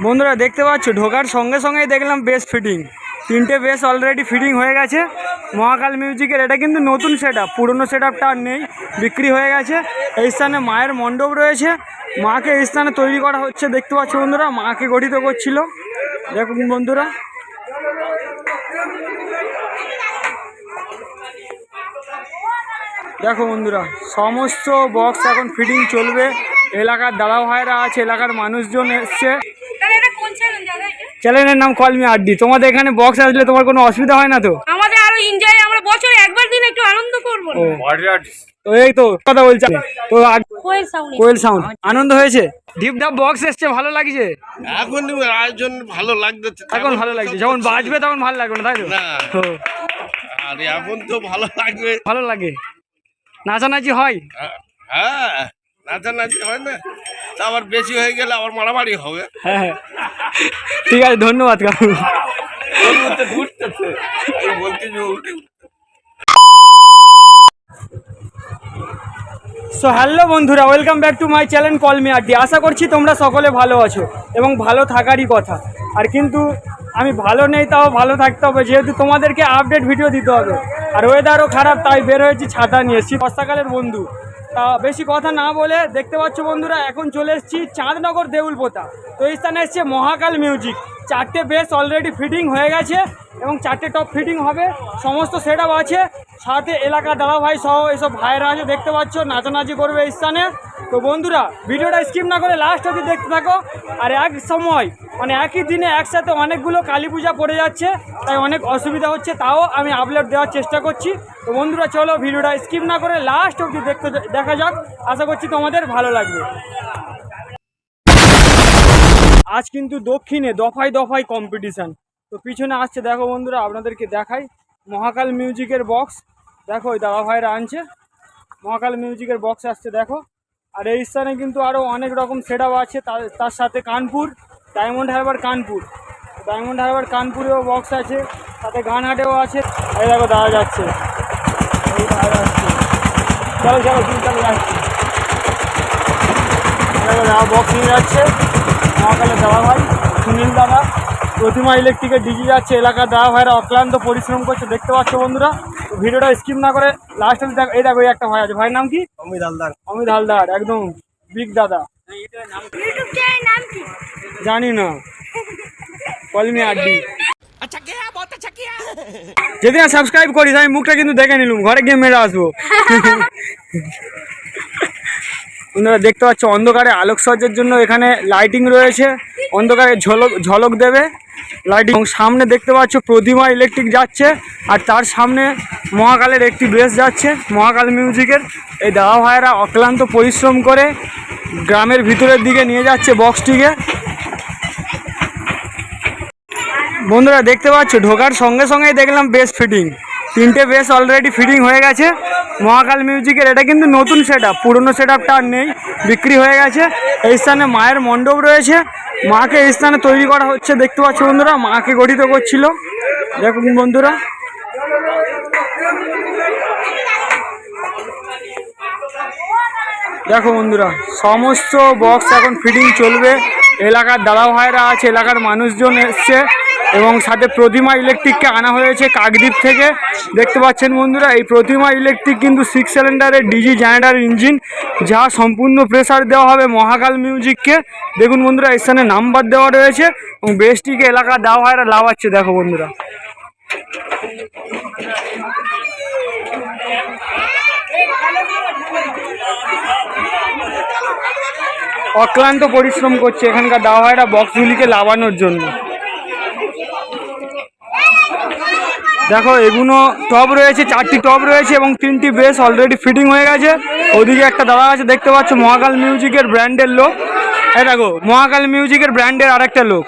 বন্ধুরা দেখতে পাচ্ছ ঢোকার সঙ্গে সঙ্গেই দেখলাম বেস ফিটিং, তিনটে বেস অলরেডি ফিটিং হয়ে গেছে মহাকাল মিউজিকের। এটা কিন্তু নতুন সেট আপ, পুরনো সেট আপটা আর নেই, বিক্রি হয়ে গেছে। এই স্থানে মায়ের মণ্ডপ রয়েছে, মাকে এই স্থানে তৈরি করা হচ্ছে। দেখতে পাচ্ছ বন্ধুরা, মাকে গঠিত করছিল। দেখুন বন্ধুরা, দেখো বন্ধুরা, সমস্ত বক্স এখন ফিটিং চলবে। এলাকার দাদা ভাইরা আছে, এলাকার মানুষজন এসছে। চ্যানেলের নাম কল মি আড্ডি। তোমাদের এখানে বক্স আসলে তোমার কোনো অসুবিধা হয় না তো? আমাদের আরো এনজয়, আমরা বছরে একবার দিন একটু আনন্দ করব। তো এই তো কথা বলছি তো, কোয়েল সাউন্ড আনন্দ হয়েছে। ডিপ ডাব বক্স এসছে, ভালো লাগছে। এখন আয়োজন ভালো লাগছে, এখন ভালো লাগছে, যখন বাজবে তখন ভালো লাগবে না, তাই তো? আর এখন তো ভালো লাগবে, ভালো লাগে। নাচানাচি হয়? হ্যাঁ নাচানাচি হয় না, আবার বেশি হয়ে গেলে আবার মারামারি হবে। হ্যাঁ ঠিক আছে, ধন্যবাদ কাকু। সো হ্যালো বন্ধুরা, welcome back to my channel call me Addy. আশা করছি তোমরা সকলে ভালো আছো এবং ভালো থাকারই কথা। আর কিন্তু আমি ভালো নেই, তাও ভালো থাকতে হবে, যেহেতু তোমাদেরকে আপডেট ভিডিও দিতে হবে। আর ওয়েদারও খারাপ, তাই বের হয়েছি ছাতা নিয়ে। বর্ষাকালের বন্ধু, তা বেশি কথা না বলে, দেখতে পাচ্ছ বন্ধুরা এখন চলে এসেছি চাঁদনগর দেউলপোতা। তো এই স্থানে এসছে মহাকাল মিউজিক। চারটে বেস অলরেডি ফিটিং হয়ে গেছে এবং চারটে টপ ফিটিং হবে, সমস্ত সেট আপ আছে। সাথে এলাকার দাদা ভাই সহ এইসব ভাইরা আছে, দেখতে পাচ্ছ নাচানাচি করবে এই স্থানে। তো বন্ধুরা ভিডিওটা স্কিপ না করে লাস্ট অবধি দেখতে থাকো। আর এক সময় মানে একই দিনে একসাথে অনেকগুলো কালী পূজা পড়ে যাচ্ছে, তাই অনেক অসুবিধা হচ্ছে, তাও আমি আপলোড দেওয়ার চেষ্টা করছি। তো বন্ধুরা চলো ভিডিওটা স্কিপ না করে লাস্ট অবধি দেখা যাক, আশা করছি তোমাদের ভালো লাগবে। আজ কিন্তু দক্ষিণে দফায় দফায় কম্পিটিশান। তো পিছনে আসছে দেখো বন্ধুরা, আপনাদেরকে দেখাই মহাকাল মিউজিকের বক্স। দেখো ওই দাদা ভাইরা আনছে মহাকাল মিউজিকের বক্স আসছে দেখো। আর এই স্থানে কিন্তু আরও অনেক রকম সেট আপ আছে, তার সাথে কানপুর ডায়মন্ড হারবার, ডায়মন্ড হারবার কানপুরেও বক্স আছে, সাথে গানহাটেও আছে। এই দেখো দাদা যাচ্ছে, এই দাদা যাচ্ছে, চলো চলো চলো যাচ্ছে। দেখো দাদা বক্স নিয়ে যাচ্ছে, মহাকালের দাদা ভাই সুনীল দাদা। প্রতিমা ইলেকট্রিকের ডিজি যাচ্ছে, এলাকার দাদা ভাইরা অক্লান্ত পরিশ্রম করছে, দেখতে পাচ্ছ বন্ধুরা। তো ভিডিওটা স্কিপ না করে লাস্ট অবধি দেখো। এই দেখো একটা ভাই আছে, ভাইয়ের নাম কি? অমিত হালদার। অমিত হালদার একদম বিগ দাদা। জানি না, কল মি আড্ডি। যদি না সাবস্ক্রাইব করিস, আমি মুখটা কিন্তু দেখে নিলুম, ঘরে গিয়ে মেরে আসবো। আপনারা দেখতে পাচ্ছ অন্ধকারে আলোকসজ্জার জন্য এখানে লাইটিং রয়েছে, অন্ধকারে ঝলক দেবে লাইটিং। সামনে দেখতে পাচ্ছ প্রতিমা ইলেকট্রিক যাচ্ছে, আর তার সামনে মহাকালের একটি বেস যাচ্ছে মহাকাল মিউজিকের। এই দাদা ভাইয়েরা অক্লান্ত পরিশ্রম করে গ্রামের ভিতরের দিকে নিয়ে যাচ্ছে বক্সটিকে। বন্ধুরা দেখতে পাচ্ছ ঢোকার সঙ্গে সঙ্গেই দেখলাম বেস ফিটিং, তিনটে বেস অলরেডি ফিটিং হয়ে গেছে মহাকাল মিউজিকের। এটা কিন্তু নতুন সেট আপ, পুরনো সেট আপটা আর নেই, বিক্রি হয়ে গেছে। এই স্থানে মায়ের মণ্ডপ রয়েছে, মাকে এই স্থানে তৈরি করা হচ্ছে। দেখতে পাচ্ছ বন্ধুরা, মাকে গঠিত করছিল। দেখুন বন্ধুরা, দেখো বন্ধুরা, সমস্ত বক্স এখন ফিটিং চলবে। এলাকার দাদা ভাইরা আছে, এলাকার মানুষজন এসছে এবং সাথে প্রতিমা ইলেকট্রিককে আনা হয়েছে কাকদ্বীপ থেকে। দেখতে পাচ্ছেন বন্ধুরা, এই প্রতিমা ইলেকট্রিক কিন্তু 6 সিলিন্ডারের ডিজি জেনারেটর ইঞ্জিন, যা সম্পূর্ণ প্রেসার দেওয়া হবে মহাকাল মিউজিককে। দেখুন বন্ধুরা, এই স্থানে নাম্বার দেওয়া রয়েছে এবং বেসটিকে এলাকার দাদা ভাইরা লাগাচ্ছে। দেখো বন্ধুরা, অক্লান্ত পরিশ্রম করছে এখানকার দাদা ভাইরা বক্সগুলিকে লাগানোর জন্য। দেখো এগুলো টপ রয়েছে, 4টি টপ রয়েছে এবং 3টি বেস অলরেডি ফিটিং হয়ে গেছে। ওদিকে একটা দাদা আছে, দেখতে পাচ্ছ মহাকাল মিউজিকের ব্র্যান্ডের লোক। এই দেখো মহাকাল মিউজিকের ব্র্যান্ডের আরেকটা লোক।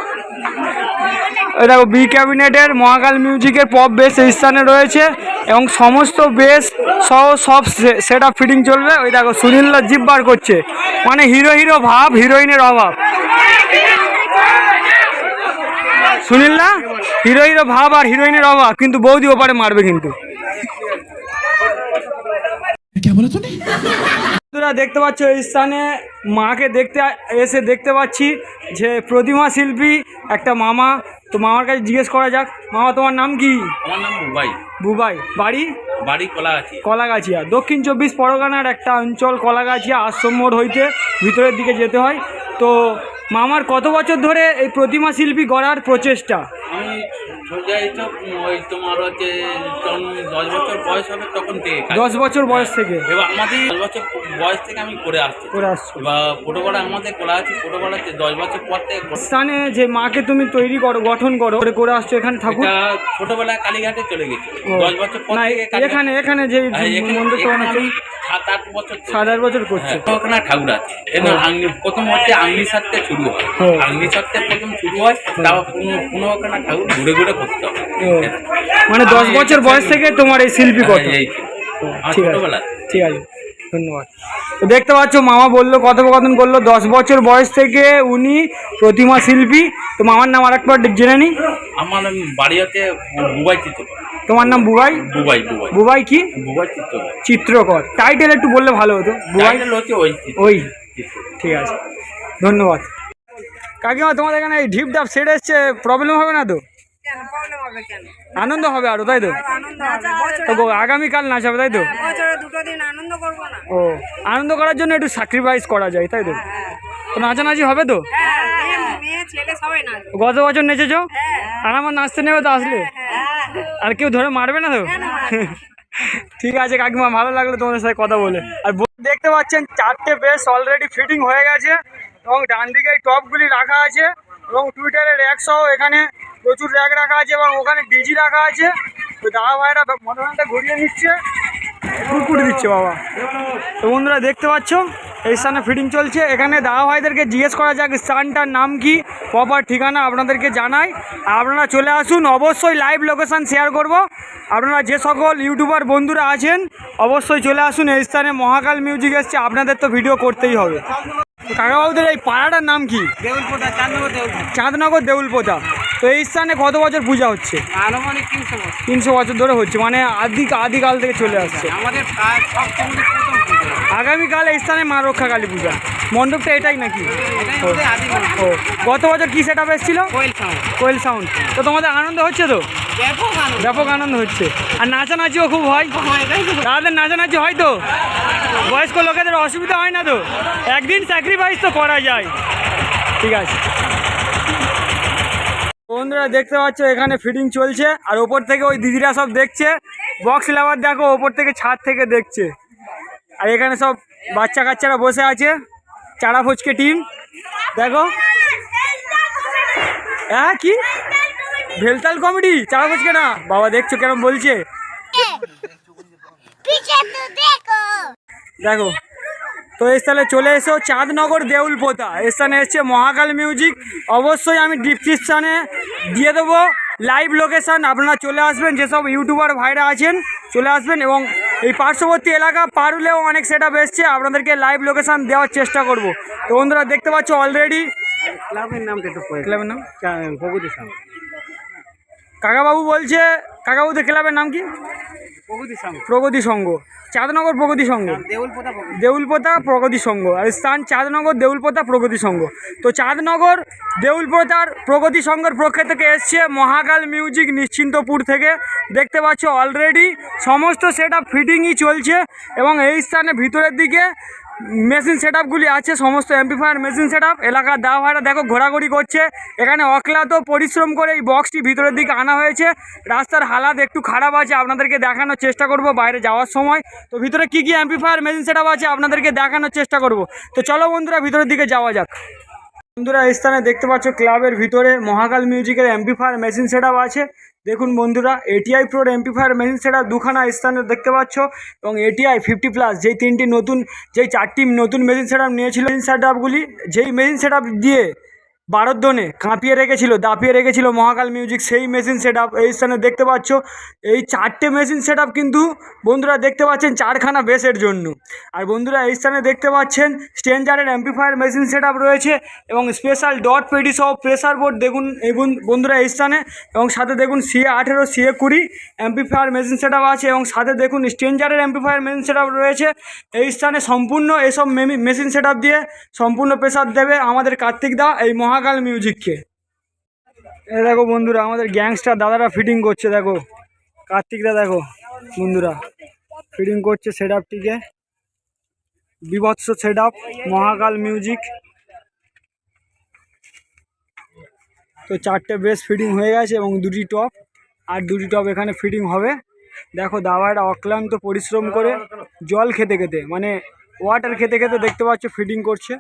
এই দেখো বি ক্যাবিনেটের মহাকাল মিউজিকের পপ বেস এই স্থানে রয়েছে এবং সমস্ত বেস সহ সব সেট আপ ফিটিং চলবে। ওই দেখো সুনীলদা জিপ বার করছে, মানে হিরো হিরো ভাব, হিরোইনের অভাব। সুনীলদা হিরো হিরো ভাব আর হিরোইনের অভাব, কিন্তু বৌদি ওপারে মারবে কিন্তু। দেখতে পাচ্ছ এই স্থানে মাকে এসে দেখতে পাচ্ছি যে প্রতিমা শিল্পী একটা মামা। তো মামার কাছে জিজ্ঞেস করা যাক, মামা তোমার নাম কি? আমার নাম বুবাই। বুবাই, বাড়ি? বাড়ি কলাগাছি। কলাগাছিয়া, দক্ষিণ 24 পরগনার একটা অঞ্চল কলাগাছিয়া। আশ্রম মোড় হইতে ভিতরের দিকে যেতে হয়। তো মামার কত বছর ধরে এই প্রতিমা শিল্পী গড়ার প্রচেষ্টা? আমি সোজা এইসব ওই তোমার হচ্ছে যখন 10 বছর বয়স হবে তখন থেকে 10 বছর বয়স থেকে এবার আমাদের 10 বছর বয়স থেকে আমি করে আসছি। এবার ছোটোবেলা আমাদের কলাগাছি, ছোটোবেলাতে 10 বছর পর থেকে স্থানে যে মাকে তুমি তৈরি করো, গঠন করো, করে আসছো এখানে ঠাকুর? এটা ছোটোবেলায় কালীঘাটে চলে গেছে। ও, 10 বছর পর না থেকে এখানে যে মন্দিরটা বানাচ্ছো 7-8 বছর 7-8 বছর করছো। ওখানে ঠাকুর আছে। প্রথম হচ্ছে আংলি সারতে শুরু হয়, আংলি সারতে প্রথম শুরু হয়, তারপর কোনো ওখানে ঠাকুর ঘুরে ঘুরে করতে হবে। মানে 10 বছর বয়স থেকে তোমার এই শিল্পী কত? ঠিক আছে, ছোটোবেলা। ঠিক আছে, ধন্যবাদ। তো দেখতে পাচ্ছ মামা বললো, কথোপকথন করলো, 10 বছর বয়স থেকে উনি প্রতিমা শিল্পী। তো মামার নাম আরেকবার জেনে নি। আমার বাড়ি হচ্ছে বুবাই চিত্রকর। তোমার নাম বুবাই? বুবাই বুবাই কি? বুবাই চিত্রকর। চিত্রকর, টাইটেল একটু বললে ভালো হতো। বুবাই হচ্ছে ওই ওই, ঠিক আছে, ধন্যবাদ। কাকিমা তোমাদের এখানে এই ঢিপ ডাপ সেট এসছে, প্রবলেম হবে না তো? আনন্দ হবে আরো, তাই তো? তো আগামীকাল নাচাবে, তাই তো? ও, আনন্দ করার জন্য একটু স্যাক্রিফাইস করা যায়, তাই তো? তো নাচানাচি হবে তো? গত বছর নেচেছো? আর আমার নাচতে নেবে তো আসলে? আর কেউ ধরে মারবে না তো? ঠিক আছে কাকিমা, ভালো লাগলো তোমাদের সাথে কথা বলে। আর দেখতে পাচ্ছেন 4টে বেস অলরেডি ফিটিং হয়ে গেছে এবং ডান দিকে এই টপগুলি রাখা আছে এবং টুইটারের র্যাক সহ এখানে প্রচুর র্যাক রাখা আছে এবং ওখানে ডিজি রাখা আছে। তো দাদা ভাইরা মোটরসাইকেলটা ঘুরিয়ে নিচ্ছে, কুড়কুড়ি দিচ্ছে বাবা। তো বন্ধুরা দেখতে পাচ্ছ এই স্থানে ফিটিং চলছে। এখানে দাদা ভাইদেরকে জিজ্ঞেস করা যাক স্থানটার নাম কি, প্রপার ঠিকানা আপনাদেরকে জানাই। আপনারা চলে আসুন, অবশ্যই লাইভ লোকেশান শেয়ার করব। আপনারা যে সকল ইউটিউবার বন্ধুরা আছেন অবশ্যই চলে আসুন। এই স্থানে মহাকাল মিউজিক এসছে, আপনাদের তো ভিডিও করতেই হবে। কাকাবাবুদের এই পাড়াটার নাম কি? দেউলপোতা, চাঁদনগর দেউলপোতা। তো এই স্থানে কত বছর পূজা হচ্ছে? আনুমানিক 300 বছর। 300 বছর ধরে হচ্ছে, মানে আদিকাল থেকে চলে আসছে। আমাদের সবচেয়ে প্রথম পুজো। আগামীকাল এই স্থানে মা রক্ষা কালী পূজা, মণ্ডপটা এটাই নাকি? এটাই আমাদের আদি মন্দির। ও, গত বছর কি সেট আপ এসেছিল? কোয়েল সাউন্ড। তো তোমাদের আনন্দ হচ্ছে তো? ব্যাপক আনন্দ হচ্ছে। আর নাচানাচিও খুব হয়, তাদের নাচানাচি হয় তো? বয়স্ক লোকেদের অসুবিধা হয় না তো? একদিন স্যাক্রিফাইস তো করা যায়। ঠিক আছে বন্ধুরা, দেখতে পাচ্ছ এখানে ফিটিং চলছে আর ওপর থেকে ওই দিদিরা সব দেখছে। বক্স লেবার দেখো ওপর থেকে, ছাদ থেকে দেখছে। আর এখানে সব বাচ্চা কাচ্চারা বসে আছে, চারা ফচকে টিম। দেখো, হ্যাঁ কি ভেলতাল কমেডি, চারা ফচকে না বাবা, দেখছো কেমন বলছে? দেখো, তো এই স্থানে চলে এসো চাঁদনগর দেউলপোতা। এই স্থানে এসছে মহাকাল মিউজিক। অবশ্যই আমি ডিসক্রিপশানে দিয়ে দেবো লাইভ লোকেশান, আপনারা চলে আসবেন। যেসব ইউটিউবার ভাইরা আছেন চলে আসবেন এবং এই পার্শ্ববর্তী এলাকা পারুলেও অনেক সেট আপ এসছে, আপনাদেরকে লাইভ লোকেশান দেওয়ার চেষ্টা করব। তো বন্ধুরা দেখতে পাচ্ছ অলরেডি ক্লাবের নামটা একটু ক্লাবের নাম প্রগতি সংঘ। কাকাবাবু বলছে, কাকাবাবুদের ক্লাবের নাম কি? প্রগতি সংঘ, চাঁদনগর প্রগতি সংঘ, দেউলপোতা প্রগতি সংঘ। আর স্থান চাঁদনগর দেউলপোতা প্রগতি সংঘ। তো চাঁদনগর দেউলপোতার প্রগতি সংঘের পক্ষ থেকে এসছে মহাকাল মিউজিক নিশ্চিন্তপুর থেকে। দেখতে পাচ্ছ অলরেডি সমস্ত সেট আপ ফিটিংই চলছে এবং এই স্থানে ভিতরের দিকে মেশিন সেট আপগুলি আছে, সমস্ত অ্যাম্পলিফায়ার মেশিন সেট আপ। এলাকার দাওয়া ভাইরা দেখো ঘোরাঘুরি করছে। এখানে অক্লান্ত পরিশ্রম করে এই বক্সটি ভিতরের দিকে আনা হয়েছে। রাস্তার হালাত একটু খারাপ আছে, আপনাদেরকে দেখানোর চেষ্টা করব বাইরে যাওয়ার সময়। তো ভিতরে কী কী অ্যাম্পলিফায়ার মেশিন সেট আপ আছে আপনাদেরকে দেখানোর চেষ্টা করব। তো চলো বন্ধুরা ভিতরের দিকে যাওয়া যাক। বন্ধুরা এই স্থানে দেখতে পাচ্ছ ক্লাবের ভিতরে মহাকাল মিউজিকের অ্যাম্পলিফায়ার মেশিন সেট আপ আছে। দেখুন বন্ধুরা, এটিআই প্রোর অ্যাম্পলিফায়ার মেশিন সেট আপ দুখানা স্থানে দেখতে পাচ্ছ এবং এটিআই 50+, যেই 4টি নতুন মেশিন সেট আপ নিয়েছিল। মেশিন সেট আপগুলি যেই মেশিন সেট আপ দিয়ে বারোদ্দনে কাঁপিয়ে রেখেছিল, দাপিয়ে রেখেছিল মহাকাল মিউজিক, সেই মেশিন সেট আপ এই স্থানে দেখতে পাচ্ছ। এই 4টে মেশিন সেট আপ কিন্তু বন্ধুরা দেখতে পাচ্ছেন 4খানা বেসের জন্য। আর বন্ধুরা এই স্থানে দেখতে পাচ্ছেন স্ট্রেঞ্জারের অ্যাম্পিফায়ার মেশিন সেট আপ রয়েছে এবং স্পেশাল ডট পেডি সহ প্রেসার বোর্ড দেখুন এই বন্ধুরা এই স্থানে, এবং সাথে দেখুন CA18 CA20 amplifier machine set up আছে, এবং সাথে দেখুন স্ট্রেঞ্জারের অ্যাম্পিফায়ার মেশিন সেট আপ রয়েছে। এই স্থানে সম্পূর্ণ এসব মেশিন সেট আপ দিয়ে সম্পূর্ণ প্রেসার দেবে আমাদের কার্তিক দা এই মহাকাল মিউজিককে। এ দেখো বন্ধুরা আমাদের গ্যাংস্টার দাদারা ফিটিং করছে, দেখো কার্তিক দা দেখো বন্ধুরা ফিটিং করছে সেট আপটিকে, বিভৎস সেট আপ মহাকাল মিউজিক। তো 4টে বেস ফিটিং হয়ে গেছে এবং 2টি টপ, আর 2টি টপ এখানে ফিটিং হবে। দেখো দাওয়াটা অক্লান্ত পরিশ্রম করে জল খেতে খেতে মানে ওয়াটার খেতে খেতে দেখতে পাচ্ছ ফিটিং করছে।